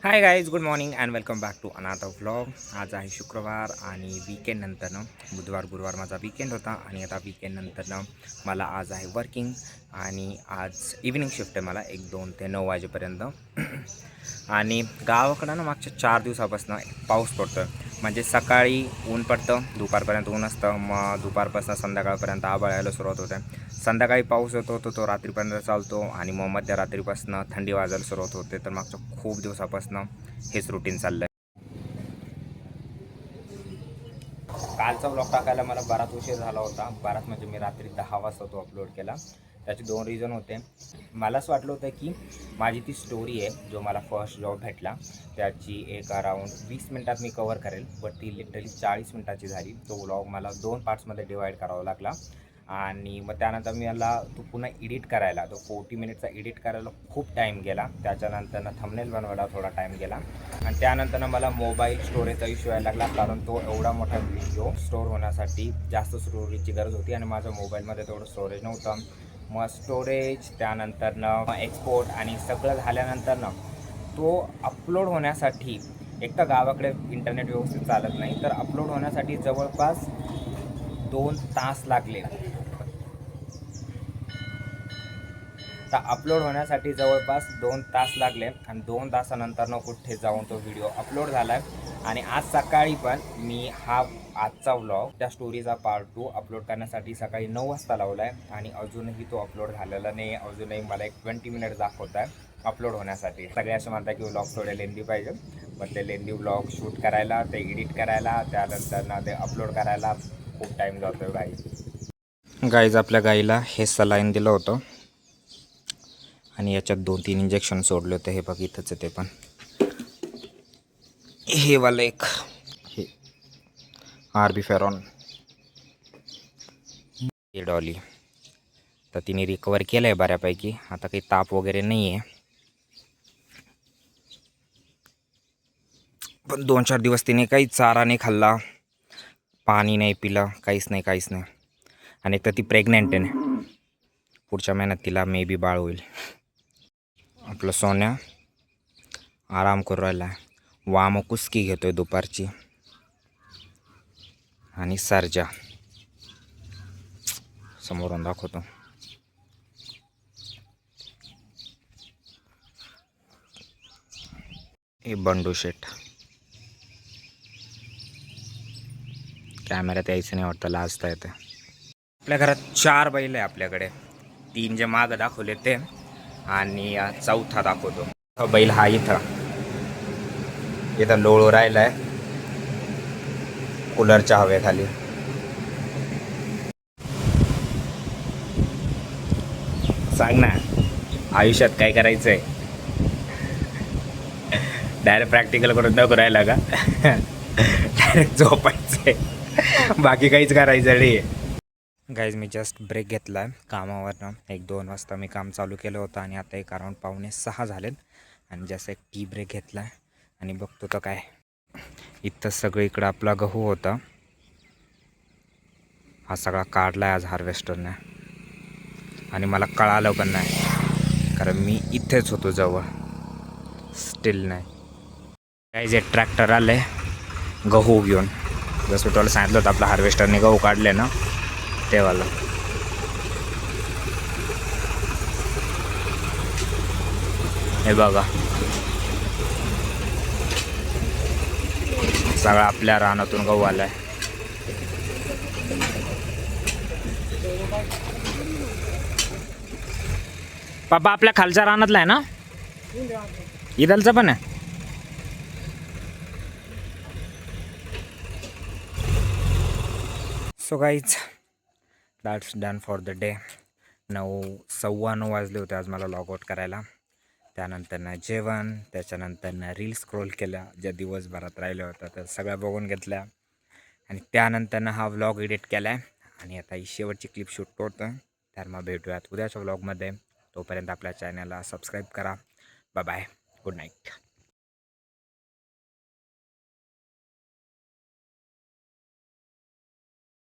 High guys, good morning and welcome back to another vlog. आज आहे शुक्रवार आणि वीकेंडनंतरनं बुधवार गुरुवार माझा वीकेंड होता आणि आता वीकेंडनंतरनं मला आज आहे वर्किंग आणि आज इव्हिनिंग शिफ्ट आहे मला 1-2 ते 9 वाजेपर्यंत. आणि गावाकडं ना मागच्या 4 दिवसापासून पाऊस पडतो आहे. म्हणजे सकाळी ऊन पडतं, दुपारपर्यंत ऊन असतं, मग दुपारपासून संध्याकाळपर्यंत आभाळ यायला सुरुवात होते. संध्याकाळी पाऊस होतो तो रात्रीपर्यंत चालतो आणि मग मध्यरात्रीपासून थंडी वाजायला सुरुवात होते. तर मागच्या खूप दिवसापासून हेच रुटीन चाललं आहे. कालचा ब्लॉग टाकायला मला बराच उशीर झाला होता. बराच म्हणजे मी रात्री 10 वाजता तो अपलोड केला. त्याचे 2 रिझन होते. मला असं वाटलं होतं की माझी ती स्टोरी आहे, जो मला फर्स्ट जॉब भेटला त्याची एक अराऊंड 20 मिनटात मी कवर करेल, बट ती लिटरली 40 मिनटाची झाली. तो व्लॉग मला 2 पार्ट्समध्ये डिवाईड करावा लागला आणि मग त्यानंतर मी याला तो पुन्हा एडिट करायला, तो 40 मिनिटचा एडिट करायला खूप टाईम गेला. त्याच्यानंतरनं थंबनेल बनवायला थोडा टाईम गेला आणि त्यानंतरनं मला मोबाईल स्टोरेजचा इश्यू यायला लागला, कारण तो एवढा मोठा व्हिडिओ स्टोअर होण्यासाठी जास्त स्टोरेजची गरज होती आणि माझ्या मोबाईलमध्ये तेवढं स्टोरेज नव्हतं. मग स्टोरेज, त्यानंतरनं एक्सपोर्ट आणि सगळं झाल्यानंतरनं तो अपलोड होण्यासाठी, एक तर गावाकडे इंटरनेट व्यवस्थित चालत नाही, तर अपलोड होण्यासाठी जवळपास 2 तास लागले. तर अपलोड होण्यासाठी जवळपास 2 तास लागले आणि 2 तासानंतर कुठे जाऊन तो व्हिडिओ अपलोड झाला आहे. आणि आज सकाळी पण मी आजचा व्लॉग, त्या स्टोरीचा पार्ट 2 अपलोड करण्यासाठी सकाळी 9 वाजता लावला आहे आणि अजूनही तो अपलोड झालेला नाही. अजूनही मला एक 20 मिनिट दाखवत आहे अपलोड होण्यासाठी. सगळे असे म्हणतात की व्लॉग थोडे लेंदी पाहिजे, पण ते लेंदी व्लॉग शूट करायला, ते एडिट करायला, त्यानंतर ते अपलोड करायला खूप टाईम जातो आहे. गाईज, आपल्या गाईला हे सलाईन दिलं होतं आणि याच्यात 2-3 इंजेक्शन सोडले होते. हे बघ इथंच आहे ते पण. हे वाला एक, हे आरबी फेरॉन, हे डॉली. तर तिने रिकवर केलं आहे बऱ्यापैकी. आता काही ताप वगैरे नाही आहे, पण 2-4 दिवस तिने काही चारा नाही खाल्ला, पाणी नाही पिलं, काहीच नाही. आणि तर ती प्रेग्नेंट आहे. पुढच्या महिन्यात तिला मे बी बाळ होईल. आपलं सोन्या आराम करू राहिला आहे. वाम कुस्की घेतोय दुपारची. आणि सर्जा समोरून दाखवतो. हे बंडू शेट. कॅमेऱ्यात यायचं नाही वाटतं, लाजता येते. आपल्या घरात 4 बैल आहे आपल्याकडे. 3 जे मागं दाखवले ते आणि चौथा दाखवतो. बैल हा इथं लोळू राहिलाय कूलरच्या हवेखाली. सांग ना, आयुष्यात काय करायचं आहे? डायरेक्ट प्रॅक्टिकल करून नको राहिला का? डायरेक्ट झोपायचं आहे, बाकी काहीच करायचं नाही. गाईज, मी जस्ट ब्रेक घेतला आहे कामावरनं. 1-2 वाजता मी काम चालू केलं होतं आणि आता एक अराऊंड 5:45 झालेत आणि जस्ट एक टी ब्रेक घेतला आहे आणि बघतो तर काय, इथं सगळीकडं आपला गहू होता, हा सगळा काढला आज हार्वेस्टरने आणि मला कळालं पण नाही, कारण मी इथेच होतो जवळ. स्टील नाही. काय जे ट्रॅक्टर आले गहू घेऊन, जसं तुला सांगितलं होतं आपल्या हार्वेस्टरने गहू काढले ना, तेवाला. हे बघा, सगळं आपल्या रानातून गहू आलाय. पापा आपल्या खालच्या रानातला आहे ना, इदलचा पण आहे. So guys, that's done for the day. 9:15 वाजले होते आज मला लॉग आउट करायला. त्यानंतरनं जेवण, त्याच्यानंतरनं रील स्क्रोल केल्या ज्या दिवसभरात राहिल्या होत्या, तर सगळ्या बघून घेतल्या आणि त्यानंतरनं हा व्लॉग एडिट केला आहे आणि आता ही शेवटची क्लिप शूट करतो आहे. तर मग भेटूयात उद्याच्या व्लॉगमध्ये. तोपर्यंत आपल्या चॅनलला सबस्क्राईब करा. Bye bye, good night.